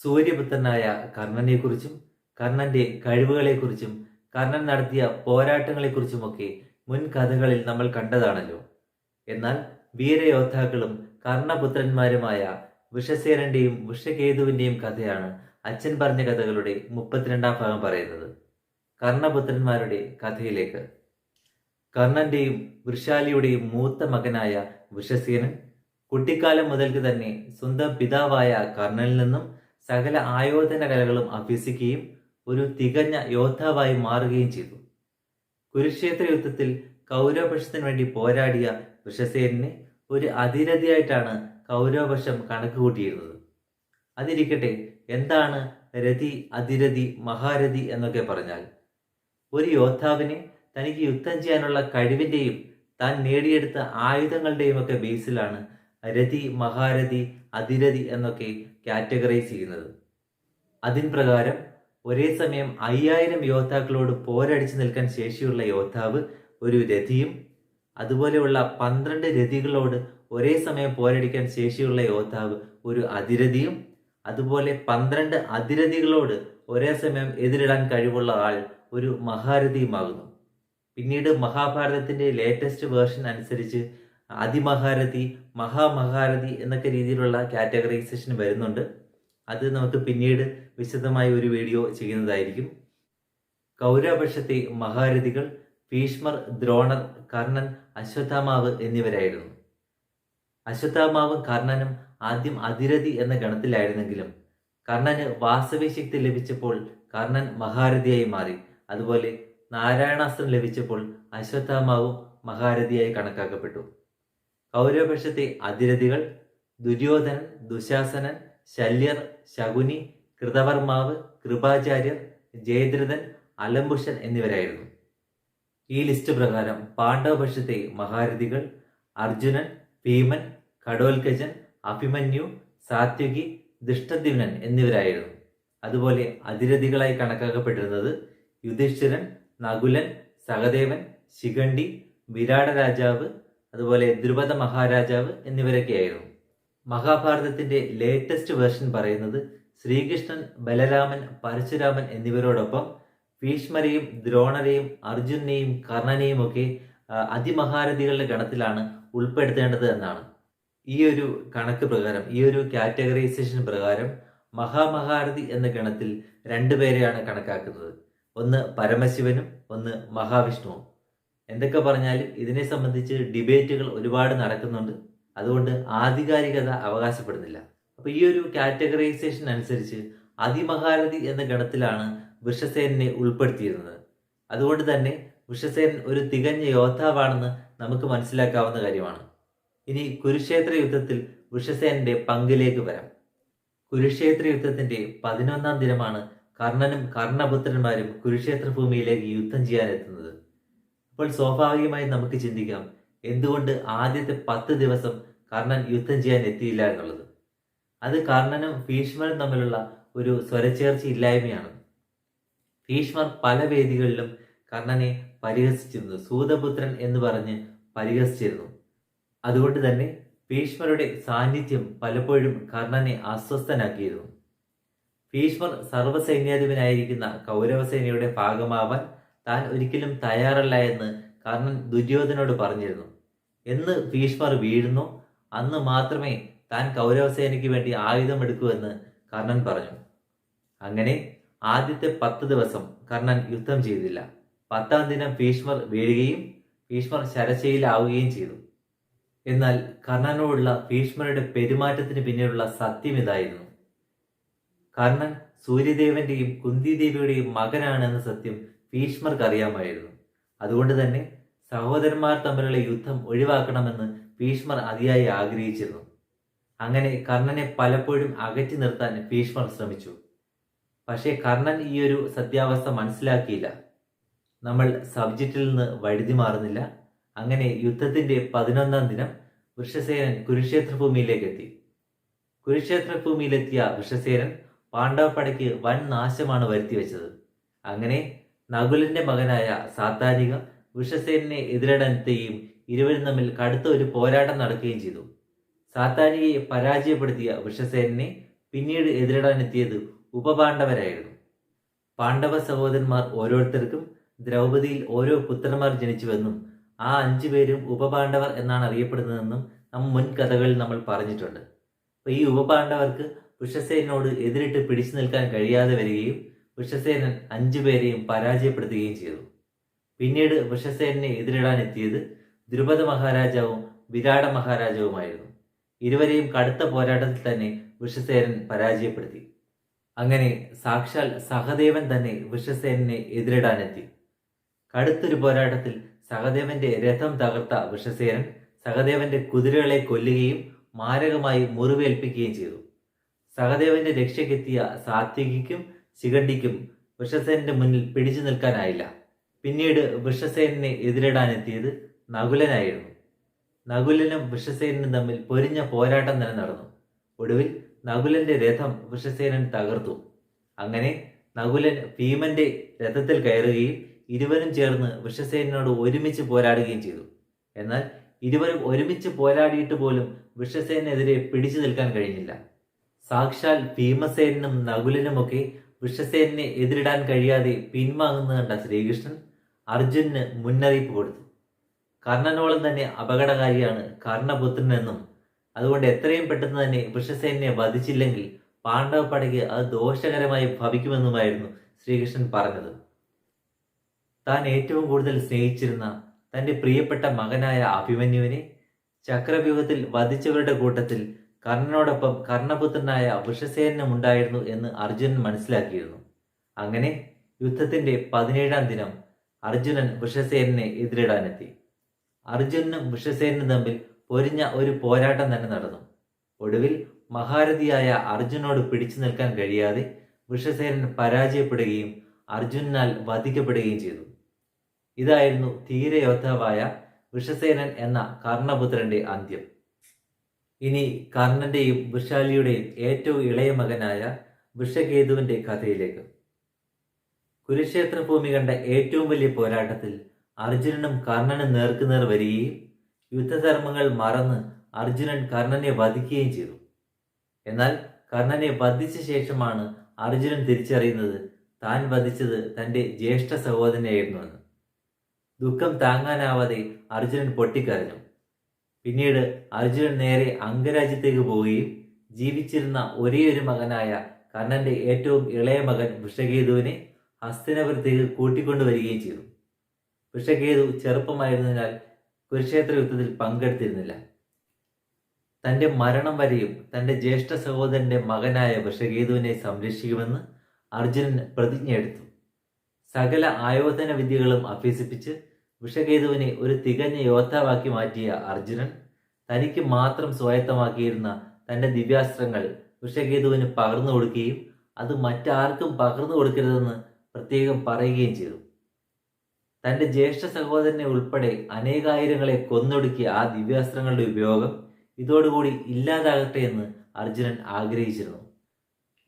സൂര്യപുത്രനായ കർണനെക്കുറിച്ചും കർണന്റെ കഴിവുകളെക്കുറിച്ചും കർണൻ നടത്തിയ പോരാട്ടങ്ങളെക്കുറിച്ചുമൊക്കെ മുൻ കഥകളിൽ നമ്മൾ കണ്ടതാണല്ലോ. എന്നാൽ വീരയോദ്ധാക്കളും കർണപുത്രന്മാരുമായ വൃഷസേനന്റെയും വൃഷകേതുവിന്റെയും കഥയാണ് അച്ഛൻ പറഞ്ഞ കഥകളുടെ 32-ാം ഭാഗം പറയുന്നത്. കർണപുത്രന്മാരുടെ കഥയിലേക്ക്. കർണന്റെയും വൃഷാലിയുടെയും മൂത്ത മകനായ വൃഷസേനൻ കുട്ടിക്കാലം മുതൽക്ക് തന്നെ സ്വന്തം പിതാവായ കർണനിൽ നിന്നും സകല ആയോധന കലകളും അഭ്യസിക്കുകയും ഒരു തികഞ്ഞ യോദ്ധാവായി മാറുകയും ചെയ്തു. കുരുക്ഷേത്ര യുദ്ധത്തിൽ കൗരവപക്ഷത്തിനു വേണ്ടി പോരാടിയ വൃഷസേനനെ ഒരു അതിരഥിയായിട്ടാണ് കൗരവപക്ഷം കണക്കുകൂട്ടിയിരുന്നത്. അതിരിക്കട്ടെ, എന്താണ് രഥി, അതിരഥി, മഹാരഥി എന്നൊക്കെ പറഞ്ഞാൽ? ഒരു യോദ്ധാവിനെ തനിക്ക് യുദ്ധം ചെയ്യാനുള്ള കഴിവിന്റെയും താൻ നേടിയെടുത്ത ആയുധങ്ങളുടെയും ഒക്കെ ബേസിലാണ് രഥി, മഹാരഥി, അതിരഥി എന്നൊക്കെ കാറ്റഗറൈസ് ചെയ്യുന്നത്. അതിൻ പ്രകാരം ഒരേ സമയം 5000 യോദ്ധാക്കളോട് പോരടിച്ചു നിൽക്കാൻ ശേഷിയുള്ള യോദ്ധാവ് ഒരു രഥിയും, അതുപോലെയുള്ള 12 രഥികളോട് ഒരേ സമയം പോരടിക്കാൻ ശേഷിയുള്ള യോദ്ധാവ് ഒരു അതിരഥിയും, അതുപോലെ 12 അതിരഥികളോട് ഒരേ സമയം എതിരിടാൻ കഴിവുള്ള ആൾ ഒരു മഹാരഥിയുമാകുന്നു. പിന്നീട് മഹാഭാരതത്തിന്റെ ലേറ്റസ്റ്റ് വേർഷൻ അനുസരിച്ച് അതിമഹാരഥി, മഹാമഹാരഥി എന്നൊക്കെ രീതിയിലുള്ള കാറ്റഗറൈസേഷൻ വരുന്നുണ്ട്. അത് നമുക്ക് പിന്നീട് വിശദമായി ഒരു വീഡിയോ ചെയ്യുന്നതായിരിക്കും. കൗരവപക്ഷത്തെ മഹാരഥികൾ ഭീഷ്മർ, ദ്രോണർ, കർണൻ, അശ്വത്ഥാമാവ് എന്നിവരായിരുന്നു. അശ്വത്ഥാമാവും കർണനും ആദ്യം അതിരഥി എന്ന ഗണത്തിലായിരുന്നെങ്കിലും കർണന് വാസവി ശക്തി ലഭിച്ചപ്പോൾ കർണൻ മഹാരഥിയായി മാറി. അതുപോലെ നാരായണാസ്ത്രം ലഭിച്ചപ്പോൾ അശ്വത്ഥാമാവും മഹാരഥിയായി കണക്കാക്കപ്പെട്ടു. കൗരവപക്ഷത്തെ അതിരഥികൾ ദുര്യോധനൻ, ദുശാസനൻ, ശല്യർ, ശകുനി, കൃതവർമാവ്, കൃപാചാര്യർ, ജയദ്രഥൻ, അലംബുഷൻ എന്നിവരായിരുന്നു. ഈ ലിസ്റ്റ് പ്രകാരം പാണ്ഡവപക്ഷത്തെ മഹാരഥികൾ അർജുനൻ, ഭീമൻ, ഘടോൽകചൻ, അഭിമന്യു, സാത്യകി, ദൃഷ്ടദ്യുമ്നൻ എന്നിവരായിരുന്നു. അതുപോലെ അതിരഥികളായി കണക്കാക്കപ്പെട്ടിരുന്നത് യുധിഷ്ഠിരൻ, നകുലൻ, സഹദേവൻ, ശിഖണ്ഡി, വിരാട രാജാവ്, അതുപോലെ ദ്രുപദ മഹാരാജാവ് എന്നിവരൊക്കെയായിരുന്നു. മഹാഭാരതത്തിന്റെ ലേറ്റസ്റ്റ് വേർഷൻ പറയുന്നത് ശ്രീകൃഷ്ണൻ, ബലരാമൻ, പരശുരാമൻ എന്നിവരോടൊപ്പം ഭീഷ്മരെയും ദ്രോണരെയും അർജുനെയും കർണനെയും ഒക്കെ അതിമഹാരഥികളുടെ ഗണത്തിലാണ് ഉൾപ്പെടുത്തേണ്ടത് എന്നാണ്. ഈ ഒരു കണക്ക് പ്രകാരം, ഈ ഒരു കാറ്റഗറൈസേഷൻ പ്രകാരം മഹാമഹാരഥി എന്ന ഗണത്തിൽ 2 പേരെയാണ് കണക്കാക്കുന്നത്. ഒന്ന് പരമശിവനും ഒന്ന് മഹാവിഷ്ണുവും. എന്തൊക്കെ പറഞ്ഞാലും ഇതിനെ സംബന്ധിച്ച് ഡിബേറ്റുകൾ ഒരുപാട് നടക്കുന്നുണ്ട്. അതുകൊണ്ട് ആധികാരികത അവകാശപ്പെടുന്നില്ല. അപ്പൊ ഈ ഒരു കാറ്റഗറൈസേഷൻ അനുസരിച്ച് അതിമഹാരഥി എന്ന ഗണത്തിലാണ് വൃഷസേനനെ ഉൾപ്പെടുത്തിയിരുന്നത്. അതുകൊണ്ട് തന്നെ വൃഷസേനൻ ഒരു തികഞ്ഞ യോദ്ധാവാണെന്ന് നമുക്ക് മനസ്സിലാക്കാവുന്ന കാര്യമാണ്. ഇനി കുരുക്ഷേത്ര യുദ്ധത്തിൽ വൃഷസേനന്റെ പങ്കിലേക്ക് വരാം. കുരുക്ഷേത്ര യുദ്ധത്തിന്റെ 11-ാം ദിനമാണ് കർണനും കർണപുത്രന്മാരും കുരുക്ഷേത്ര ഭൂമിയിലേക്ക് യുദ്ധം ചെയ്യാനെത്തുന്നത്. അപ്പോൾ സ്വാഭാവികമായി നമുക്ക് ചിന്തിക്കാം, എന്തുകൊണ്ട് ആദ്യത്തെ 10 ദിവസം കർണൻ യുദ്ധം ചെയ്യാൻ എത്തിയില്ല എന്നുള്ളത്. അത് കർണനും ഭീഷ്മരും തമ്മിലുള്ള ഒരു സ്വരച്ചേർച്ച ഇല്ലായ്മയാണ്. ഭീഷ്മർ പല വേദികളിലും കർണനെ പരിഹസിച്ചിരുന്നു. സൂതപുത്രൻ എന്ന് പറഞ്ഞ് പരിഹസിച്ചിരുന്നു. അതുകൊണ്ട് തന്നെ ഭീഷ്മരുടെ സാന്നിധ്യം പലപ്പോഴും കർണനെ അസ്വസ്ഥനാക്കിയിരുന്നു. ഭീഷ്മർ സർവ്വസൈന്യാധിപനായിരിക്കുന്ന കൗരവസേനയുടെ ഭാഗമാവാൻ താൻ ഒരിക്കലും തയ്യാറല്ല എന്ന് കർണൻ ദുര്യോധനോട് പറഞ്ഞിരുന്നു. എന്ന് ഭീഷ്മർ വീഴുന്നു, അന്ന് മാത്രമേ താൻ കൗരവസേനയ്ക്ക് വേണ്ടി ആയുധമെടുക്കൂ എന്ന് കർണൻ പറഞ്ഞു. അങ്ങനെ ആദ്യത്തെ 10 ദിവസം കർണൻ യുദ്ധം ചെയ്തില്ല. 10-ാം ദിനം ഭീഷ്മർ വീഴുകയും ഭീഷ്മർ ശരശയിലാവുകയും ചെയ്തു. എന്നാൽ കർണനോടുള്ള ഭീഷ്മരുടെ പെരുമാറ്റത്തിന് പിന്നിലുള്ള സത്യം ഇതായിരുന്നു. കർണൻ സൂര്യദേവന്റെയും കുന്തിദേവിയുടെയും മകനാണെന്ന സത്യം ഭീഷ്മർക്ക് അറിയാമായിരുന്നു. അതുകൊണ്ട് തന്നെ സഹോദരന്മാർ തമ്മിലുള്ള യുദ്ധം ഒഴിവാക്കണമെന്ന് ഭീഷ്മർ അതിയായി ആഗ്രഹിച്ചിരുന്നു. അങ്ങനെ കർണനെ പലപ്പോഴും അകറ്റി നിർത്താൻ ഭീഷ്മർ ശ്രമിച്ചു. പക്ഷേ കർണൻ ഈ ഒരു സത്യാവസ്ഥ മനസ്സിലാക്കിയില്ല. നമ്മൾ സബ്ജക്റ്റിൽ നിന്ന് വഴുതി മാറുന്നില്ല. അങ്ങനെ യുദ്ധത്തിന്റെ 11-ാം ദിനം വൃഷസേനൻ കുരുക്ഷേത്ര ഭൂമിയിലേക്ക് എത്തി. കുരുക്ഷേത്ര ഭൂമിയിലെത്തിയ വൃഷസേനൻ പാണ്ഡവപ്പടയ്ക്ക് വൻ നാശമാണ് വരുത്തിവെച്ചത്. അങ്ങനെ നകുലന്റെ മകനായ സാത്താനിക വൃഷസേനനെ എതിരിടാനെത്തുകയും ഇരുവരും തമ്മിൽ കടുത്ത ഒരു പോരാട്ടം നടക്കുകയും ചെയ്തു. സാത്താനികയെ പരാജയപ്പെടുത്തിയ വൃഷസേനനെ പിന്നീട് എതിരിടാനെത്തിയത് ഉപപാണ്ഡവരായിരുന്നു. പാണ്ഡവ സഹോദരന്മാർ ഓരോരുത്തർക്കും ദ്രൗപദിയിൽ ഓരോ പുത്രന്മാർ ജനിച്ചുവെന്നും ആ 5 പേരും ഉപപാണ്ഡവർ എന്നാണ് അറിയപ്പെടുന്നതെന്നും മുൻ കഥകളിൽ നമ്മൾ പറഞ്ഞിട്ടുണ്ട്. അപ്പോൾ ഈ ഉപപാണ്ഡവർക്ക് വൃഷസേനോട് എതിരിട്ട് പിടിച്ചു നിൽക്കാൻ കഴിയാതെ വരികയും വൃഷസേനൻ 5 പേരെയും പരാജയപ്പെടുത്തുകയും ചെയ്തു. പിന്നീട് വൃഷസേനനെ എതിരിടാനെത്തിയത് ദ്രുപദ മഹാരാജാവും വിരാട മഹാരാജാവുമായിരുന്നു. ഇരുവരെയും കടുത്ത പോരാട്ടത്തിൽ തന്നെ വൃഷസേനൻ പരാജയപ്പെടുത്തി. അങ്ങനെ സാക്ഷാൽ സഹദേവൻ തന്നെ വൃഷസേനനെ എതിരിടാനെത്തി. കടുത്തൊരു പോരാട്ടത്തിൽ സഹദേവന്റെ രഥം തകർത്ത വൃഷസേനൻ സഹദേവന്റെ കുതിരകളെ കൊല്ലുകയും മാരകമായി മുറിവേൽപ്പിക്കുകയും ചെയ്തു. സഹദേവന്റെ രക്ഷയ്ക്കെത്തിയ സാത്വികിക്കും ശിഖണ്ഡിക്കും വൃഷസേനന്റെ മുന്നിൽ പിടിച്ചു നിൽക്കാനായില്ല. പിന്നീട് വൃഷസേനനെ എതിരിടാനെത്തിയത് നകുലനായിരുന്നു. നകുലനും വൃഷസേനനും തമ്മിൽ പൊരിഞ്ഞ പോരാട്ടം തന്നെ നടന്നു. ഒടുവിൽ നകുലന്റെ രഥം വൃഷസേനൻ തകർത്തു. അങ്ങനെ നകുലൻ ഭീമന്റെ രഥത്തിൽ കയറുകയും ഇരുവരും ചേർന്ന് വൃഷസേനോട് ഒരുമിച്ച് പോരാടുകയും ചെയ്തു. എന്നാൽ ഇരുവരും ഒരുമിച്ച് പോരാടിയിട്ട് പോലും വൃഷസേനെതിരെ പിടിച്ചു നിൽക്കാൻ കഴിഞ്ഞില്ല. സാക്ഷാൽ ഭീമസേനും നകുലനുമൊക്കെ വൃഷസേനെ എതിരിടാൻ കഴിയാതെ പിന്മാങ്ങുന്നത് കണ്ട ശ്രീകൃഷ്ണൻ അർജുനന് മുന്നറിയിപ്പ് കൊടുത്തു. കർണനോളം തന്നെ അപകടകാരിയാണ് കർണപുത്രനെന്നും അതുകൊണ്ട് എത്രയും പെട്ടെന്ന് തന്നെ വൃഷസേനെ വധിച്ചില്ലെങ്കിൽ പാണ്ഡവ പടയ്ക്ക് അത് ദോഷകരമായി ഭവിക്കുമെന്നുമായിരുന്നു ശ്രീകൃഷ്ണൻ പറഞ്ഞത്. താൻ ഏറ്റവും കൂടുതൽ സ്നേഹിച്ചിരുന്ന തൻ്റെ പ്രിയപ്പെട്ട മകനായ അഭിമന്യുവിനെ ചക്രവ്യൂഹത്തിൽ വധിച്ചവരുടെ കൂട്ടത്തിൽ കർണനോടൊപ്പം കർണപുത്രനായ വൃഷസേനും ഉണ്ടായിരുന്നു എന്ന് അർജുനൻ മനസ്സിലാക്കിയിരുന്നു. അങ്ങനെ യുദ്ധത്തിന്റെ 17-ാം ദിനം അർജുനൻ വൃഷസേനെ എതിരിടാനെത്തി. അർജുനനും വൃഷസേനും തമ്മിൽ പൊരിഞ്ഞ ഒരു പോരാട്ടം തന്നെ നടന്നു. ഒടുവിൽ മഹാരഥിയായ അർജുനോട് പിടിച്ചു നിൽക്കാൻ കഴിയാതെ വൃഷസേനൻ പരാജയപ്പെടുകയും അർജുനാൽ വധിക്കപ്പെടുകയും ചെയ്തു. ഇതായിരുന്നു ധീരയോദ്ധാവായ വൃഷസേനൻ എന്ന കർണപുത്രന്റെ അന്ത്യം. ഇനി കർണന്റെയും വൃഷാലിയുടെയും ഏറ്റവും ഇളയ മകനായ വൃഷകേതുവിന്റെ കഥയിലേക്ക്. കുരുക്ഷേത്ര ഭൂമി കണ്ട ഏറ്റവും വലിയ പോരാട്ടത്തിൽ അർജുനനും കർണനും നേർക്കുനേർ വരികയും യുദ്ധധർമ്മങ്ങൾ മറന്ന് അർജുനൻ കർണനെ വധിക്കുകയും ചെയ്തു. എന്നാൽ കർണനെ വധിച്ച ശേഷമാണ് അർജുനൻ തിരിച്ചറിയുന്നത് താൻ വധിച്ചത് തൻ്റെ ജ്യേഷ്ഠ സഹോദരനെയായിരുന്നുവെന്ന്. ദുഃഖം താങ്ങാനാവാതെ അർജുനൻ പൊട്ടിക്കരഞ്ഞു. പിന്നീട് അർജുനൻ നേരെ അംഗരാജ്യത്തേക്ക് പോവുകയും ജീവിച്ചിരുന്ന ഒരേയൊരു മകനായ കർണന്റെ ഏറ്റവും ഇളയ മകൻ വൃഷകേതുവിനെ ഹസ്തിനപുരത്തേക്ക് കൂട്ടിക്കൊണ്ടുവരികയും ചെയ്തു. വൃഷകേതു ചെറുപ്പമായിരുന്നതിനാൽ കുരുക്ഷേത്ര യുദ്ധത്തിൽ പങ്കെടുത്തിരുന്നില്ല. തൻ്റെ മരണം വരെയും തൻ്റെ ജ്യേഷ്ഠ സഹോദരന്റെ മകനായ വൃഷകേതുവിനെ സംരക്ഷിക്കുമെന്ന് അർജുനൻ പ്രതിജ്ഞയെടുത്തു. സകല ആയോധന വിദ്യകളും അഭ്യസിപ്പിച്ച് വൃഷകേതുവിനെ ഒരു തികഞ്ഞ യോദ്ധാവാക്കി മാറ്റിയ അർജുനൻ തനിക്ക് മാത്രം സ്വായത്തമാക്കിയിരുന്ന തൻ്റെ ദിവ്യാസ്ത്രങ്ങൾ വൃഷകേതുവിന് പകർന്നു കൊടുക്കുകയും അത് മറ്റാർക്കും പകർന്നു കൊടുക്കരുതെന്ന് പ്രത്യേകം പറയുകയും ചെയ്തു. തൻ്റെ ജ്യേഷ്ഠ സഹോദരനെ ഉൾപ്പെടെ അനേകായിരങ്ങളെ കൊന്നൊടുക്കിയ ആ ദിവ്യാസ്ത്രങ്ങളുടെ ഉപയോഗം ഇതോടുകൂടി ഇല്ലാതാകട്ടെ എന്ന് അർജുനൻ ആഗ്രഹിച്ചിരുന്നു.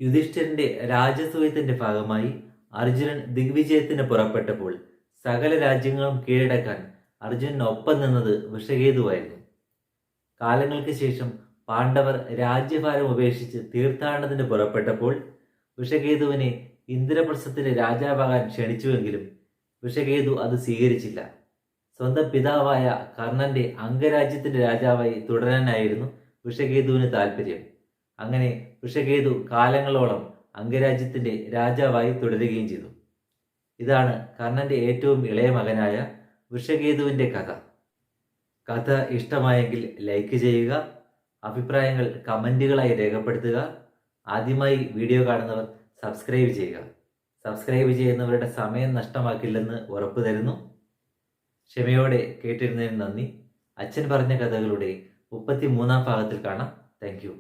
യുധിഷ്ഠിരന്റെ രാജസൂയത്തിന്റെ ഭാഗമായി അർജുനൻ ദിഗ്വിജയത്തിന് പുറപ്പെട്ടപ്പോൾ സകല രാജ്യങ്ങളും കീഴടക്കാൻ അർജുനനൊപ്പം നിന്നത് വൃഷകേതുവായിരുന്നു. കാലങ്ങൾക്ക് ശേഷം പാണ്ഡവർ രാജ്യഭാരം ഉപേക്ഷിച്ച് തീർത്ഥാടനത്തിന് പുറപ്പെട്ടപ്പോൾ വൃഷകേതുവിനെ ഇന്ദ്രപ്രസ്ഥത്തിന്റെ രാജാവാകാൻ ക്ഷണിച്ചുവെങ്കിലും വൃഷകേതു അത് സ്വീകരിച്ചില്ല. സ്വന്തം പിതാവായ കർണന്റെ അംഗരാജ്യത്തിന്റെ രാജാവായി തുടരാനായിരുന്നു വൃഷകേതുവിന് താല്പര്യം. അങ്ങനെ വൃഷകേതു കാലങ്ങളോളം അംഗരാജ്യത്തിന്റെ രാജാവായി തുടരുകയും ചെയ്തു. ഇതാണ് കർണന്റെ ഏറ്റവും ഇളയ മകനായ വൃഷകേതുവിന്റെ കഥ. കഥ ഇഷ്ടമായെങ്കിൽ ലൈക്ക് ചെയ്യുക, അഭിപ്രായങ്ങൾ കമന്റുകളായി രേഖപ്പെടുത്തുക. ആദ്യമായി വീഡിയോ കാണുന്നവർ സബ്സ്ക്രൈബ് ചെയ്യുക. സബ്സ്ക്രൈബ് ചെയ്യുന്നവരുടെ സമയം നഷ്ടമാക്കില്ലെന്ന് ഉറപ്പു തരുന്നു. ക്ഷമയോടെ കേട്ടിരുന്നതിന് നന്ദി. അച്ഛൻ പറഞ്ഞ കഥകളുടെ 33-ാം ഭാഗത്തിൽ കാണാം. Thank you.